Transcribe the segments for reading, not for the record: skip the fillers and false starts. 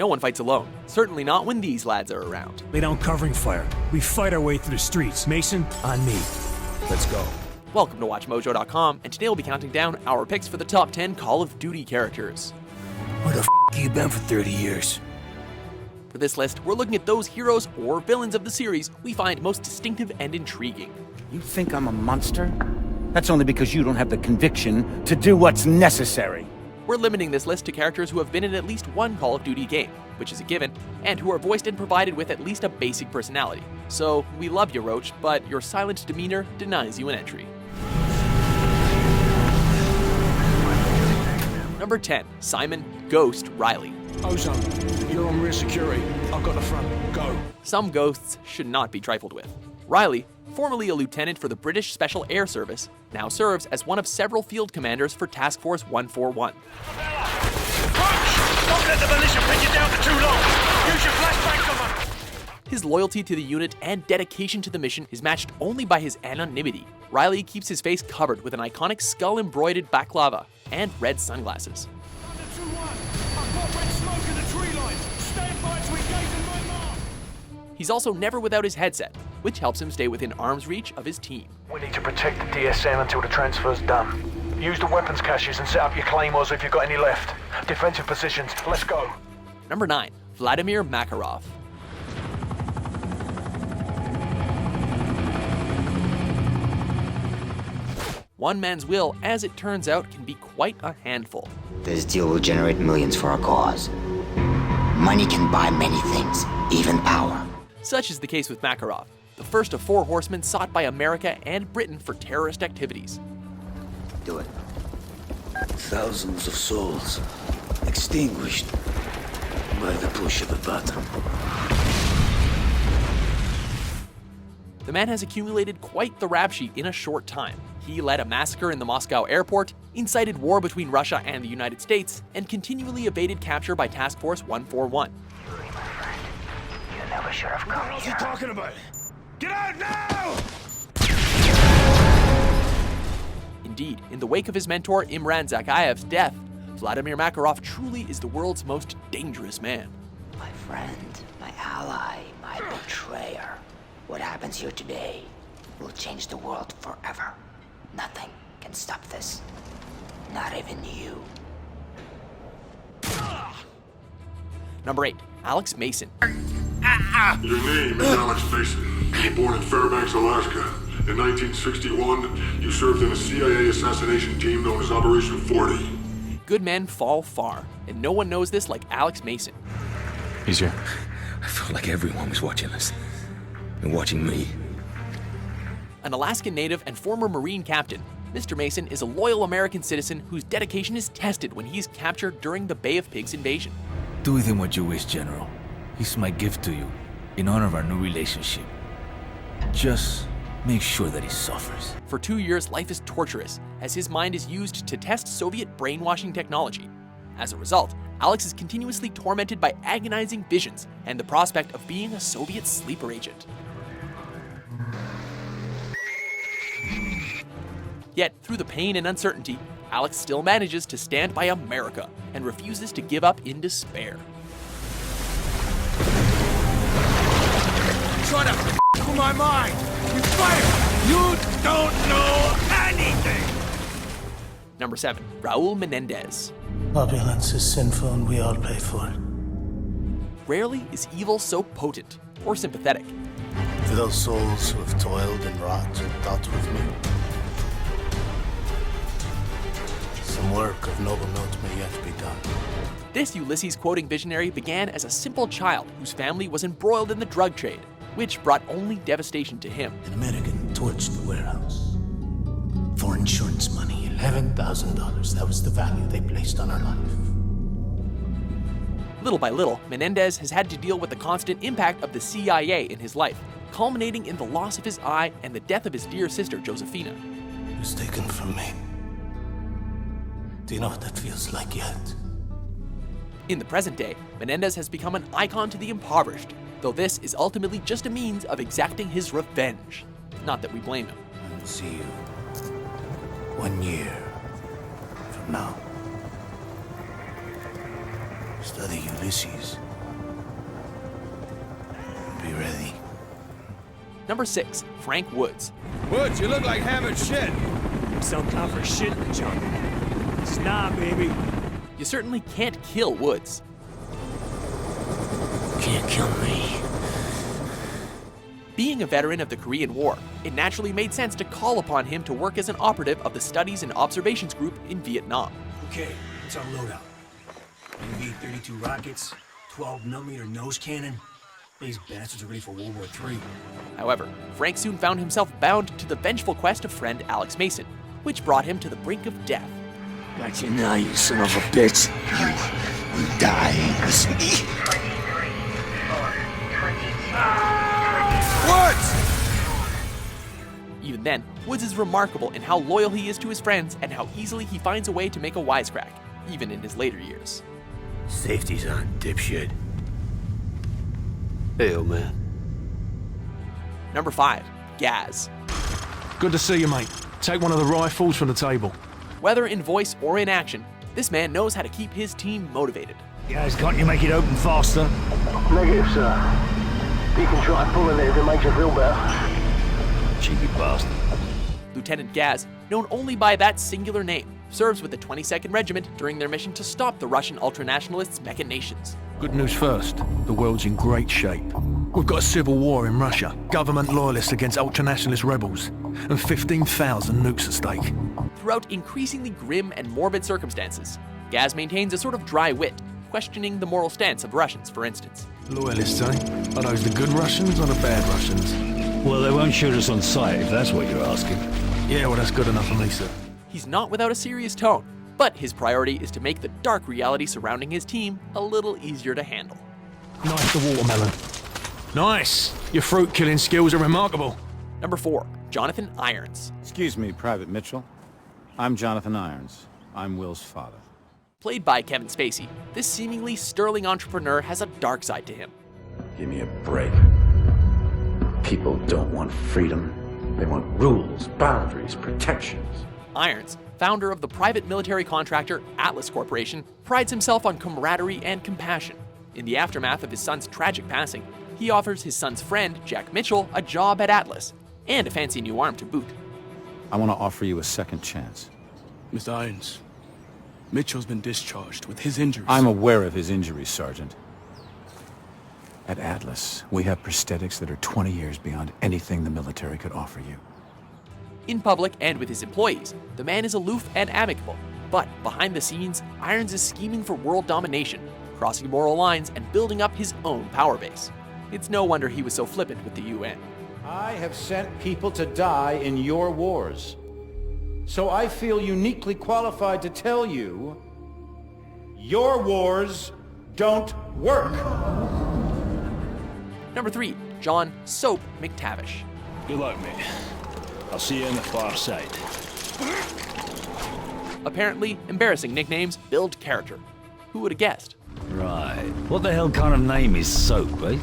no one fights alone. Certainly not when these lads are around. Lay down covering fire. We fight our way through the streets. Mason, on me. Let's go. Welcome to WatchMojo.com, and today we'll be counting down our picks for the top 10 Call of Duty characters. Where the f*** you been for 30 years? For this list, we're looking at those heroes or villains of the series we find most distinctive and intriguing. You think I'm a monster? That's only because you don't have the conviction to do what's necessary. We're limiting this list to characters who have been in at least one Call of Duty game, which is a given, and who are voiced and provided with at least a basic personality. So, we love you, Roach, but your silent demeanor denies you an entry. Number 10, Simon Ghost Riley. Ozone, you're on rear security. I've got the front. Go. Some ghosts should not be trifled with. Riley, formerly a lieutenant for the British Special Air Service, now serves as one of several field commanders for Task Force 141. Don't let the militia pin you down for too long! Use your flashbangs on them! His loyalty to the unit and dedication to the mission is matched only by his anonymity. Riley keeps his face covered with an iconic skull-embroidered baklava and red sunglasses. He's also never without his headset, which helps him stay within arm's reach of his team. We need to protect the DSM until the transfer's done. Use the weapons caches and set up your claymores if you've got any left. Defensive positions, let's go. Number 9, Vladimir Makarov. One man's will, as it turns out, can be quite a handful. This deal will generate millions for our cause. Money can buy many things, even power. Such is the case with Makarov, the first of 4 horsemen sought by America and Britain for terrorist activities. Do it. Thousands of souls extinguished by the push of a button. The man has accumulated quite the rap sheet in a short time. He led a massacre in the Moscow airport, incited war between Russia and the United States, and continually evaded capture by Task Force 141. You never should have come What's here. he talking about? Get out now! Indeed, in the wake of his mentor Imran Zakayev's death, Vladimir Makarov truly is the world's most dangerous man. My friend, my ally, my betrayer. What happens here today will change the world forever. Nothing can stop this. Not even you. Number 8, Alex Mason. Your name is Alex Mason. You were born in Fairbanks, Alaska. In 1961, you served in a CIA assassination team known as Operation 40. Good men fall far, and no one knows this like Alex Mason. He's here. I felt like everyone was watching us. And watching me. An Alaskan native and former Marine captain, Mr. Mason is a loyal American citizen whose dedication is tested when he's captured during the Bay of Pigs invasion. Do with him what you wish, General. He's my gift to you, in honor of our new relationship. Just make sure that he suffers. For 2 years, life is torturous, as his mind is used to test Soviet brainwashing technology. As a result, Alex is continuously tormented by agonizing visions and the prospect of being a Soviet sleeper agent. Yet, through the pain and uncertainty, Alex still manages to stand by America and refuses to give up in despair. Trying to f*** my mind. You fire. You don't know anything. Number 7, Raul Menendez. Opulence is sinful and we all pay for it. Rarely is evil so potent or sympathetic. For those souls who have toiled and wrought and thought with me, some work of noble note may yet be done. This Ulysses-quoting visionary began as a simple child whose family was embroiled in the drug trade, which brought only devastation to him. An American torched the warehouse. For insurance money, $11,000. That was the value they placed on our life. Little by little, Menendez has had to deal with the constant impact of the CIA in his life, culminating in the loss of his eye and the death of his dear sister, Josefina. It was taken from me. Do you know what that feels like yet? In the present day, Menendez has become an icon to the impoverished, though this is ultimately just a means of exacting his revenge. Not that we blame him. I'll see you 1 year from now. Study Ulysses be ready. Number 6. Frank Woods. Woods, you look like hammered shit. Some kind for shit in the jungle. It's not, baby. You certainly can't kill Woods. Can't kill me. Being a veteran of the Korean War, it naturally made sense to call upon him to work as an operative of the Studies and Observations Group in Vietnam. Okay, it's our loadout. MB-32 rockets, 12mm nose cannon. These bastards are ready for World War III. However, Frank soon found himself bound to the vengeful quest of friend Alex Mason, which brought him to the brink of death. Got you now, you son of a bitch. You will die with me. Woods! Even then, Woods is remarkable in how loyal he is to his friends and how easily he finds a way to make a wisecrack, even in his later years. Safety's on, dipshit. Hey, old man. Number 5. Gaz. Good to see you, mate. Take one of the rifles from the table. Whether in voice or in action, this man knows how to keep his team motivated. Guys, can't you make it open faster? Negative, sir. You can try pulling it if it makes you feel better. Cheeky bastard. Lieutenant Gaz, known only by that singular name, serves with the 22nd Regiment during their mission to stop the Russian ultranationalists' machinations. Good news first. The world's in great shape. We've got a civil war in Russia, government loyalists against ultranationalist rebels, and 15,000 nukes at stake. Throughout increasingly grim and morbid circumstances, Gaz maintains a sort of dry wit, questioning the moral stance of Russians, for instance. Loyalists, eh? Are those the good Russians or the bad Russians? Well, they won't shoot us on sight, if that's what you're asking. Yeah, well, that's good enough for me, sir. He's not without a serious tone, but his priority is to make the dark reality surrounding his team a little easier to handle. Knife the watermelon. Nice! Your fruit-killing skills are remarkable. Number 4. Jonathan Irons. Excuse me, Private Mitchell. I'm Jonathan Irons. I'm Will's father. Played by Kevin Spacey, this seemingly sterling entrepreneur has a dark side to him. Give me a break. People don't want freedom. They want rules, boundaries, protections. Irons, founder of the private military contractor Atlas Corporation, prides himself on camaraderie and compassion. In the aftermath of his son's tragic passing, he offers his son's friend, Jack Mitchell, a job at Atlas, and a fancy new arm to boot. I want to offer you a second chance. Mr. Irons, Mitchell's been discharged with his injuries. I'm aware of his injuries, Sergeant. At Atlas, we have prosthetics that are 20 years beyond anything the military could offer you. In public and with his employees, the man is aloof and amicable, but behind the scenes, Irons is scheming for world domination, crossing moral lines and building up his own power base. It's no wonder he was so flippant with the UN. I have sent people to die in your wars. So I feel uniquely qualified to tell you, your wars don't work. Number 3. John Soap McTavish. Good luck, mate. I'll see you on the far side. Apparently, embarrassing nicknames build character. Who would have guessed? Right. What the hell kind of name is Soap, eh?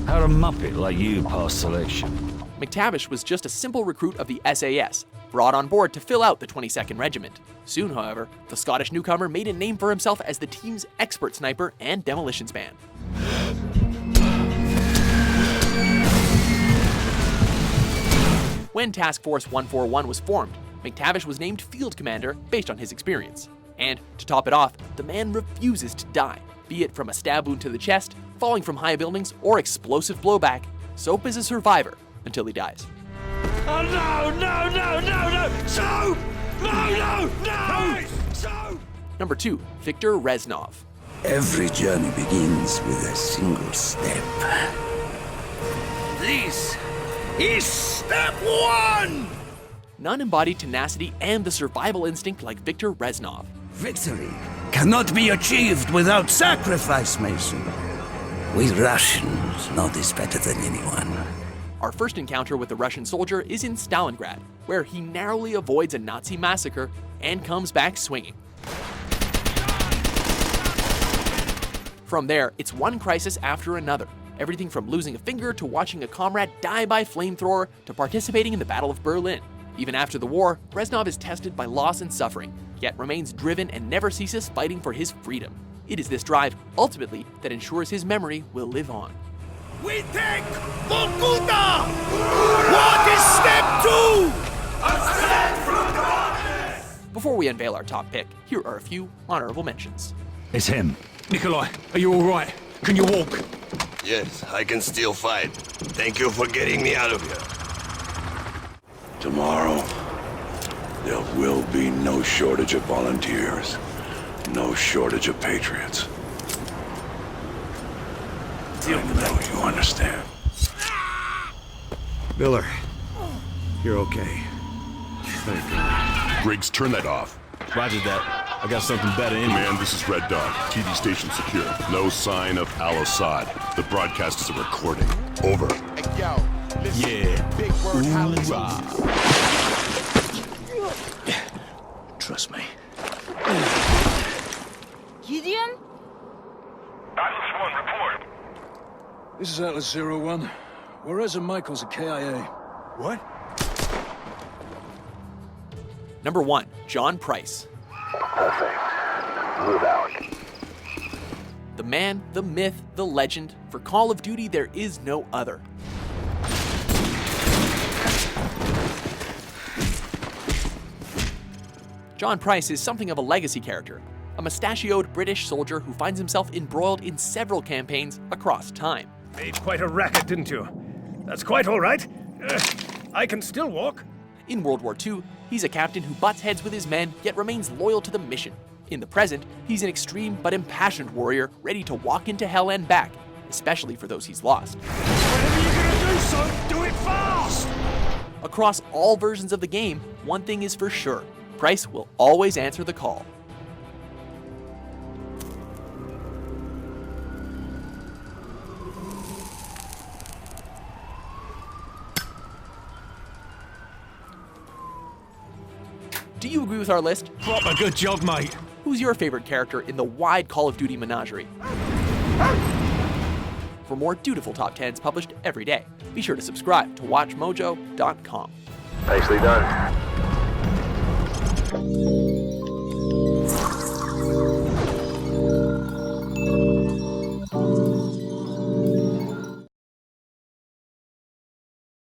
How'd a muppet like you pass selection? McTavish was just a simple recruit of the SAS, brought on board to fill out the 22nd Regiment. Soon, however, the Scottish newcomer made a name for himself as the team's expert sniper and demolitions man. When Task Force 141 was formed, McTavish was named field commander based on his experience. And to top it off, the man refuses to die, be it from a stab wound to the chest, falling from high buildings, or explosive blowback. Soap is a survivor until he dies. Oh no, no, no, no, no! Soap! No, no, no! Soap! Number 2. Viktor Reznov. Every journey begins with a single step. This is step 1! None embody tenacity and the survival instinct like Viktor Reznov. Victory cannot be achieved without sacrifice, Mason. We Russians know this better than anyone. Our first encounter with the Russian soldier is in Stalingrad, where he narrowly avoids a Nazi massacre and comes back swinging. From there, it's one crisis after another. Everything from losing a finger to watching a comrade die by flamethrower to participating in the Battle of Berlin. Even after the war, Reznov is tested by loss and suffering, yet remains driven and never ceases fighting for his freedom. It is this drive, ultimately, that ensures his memory will live on. We take Vorkuta! What is step 2? Ascend from darkness! Before we unveil our top pick, here are a few honorable mentions. It's him. Nikolai, are you alright? Can you walk? Yes, I can still fight. Thank you for getting me out of here. Tomorrow, there will be no shortage of volunteers. No shortage of patriots. I know you understand. Miller, you're okay. Thank God. Griggs, turn that off. Roger that. I got something better in Man, this is Red Dog. TV station secure. No sign of Al-Assad. The broadcast is a recording. Over. Hey, yo, listen. Yeah. Big word holla. Trust me. Gideon? Atlas 1, report. This is Atlas 01. Juarez and Michaels at KIA. What? Number 1, John Price. Perfect. Move out. The man, the myth, the legend. For Call of Duty, there is no other. John Price is something of a legacy character, a mustachioed British soldier who finds himself embroiled in several campaigns across time. Made quite a racket, didn't you? That's quite all right. I can still walk. In World War II, he's a captain who butts heads with his men, yet remains loyal to the mission. In the present, he's an extreme but impassioned warrior, ready to walk into hell and back, especially for those he's lost. Whatever you're gonna do, son, do it fast! Across all versions of the game, one thing is for sure. Price will always answer the call. Do you agree with our list? Proper good job, mate. Who's your favorite character in the wide Call of Duty menagerie? For more dutiful top 10s published every day, be sure to subscribe to WatchMojo.com. Nicely done.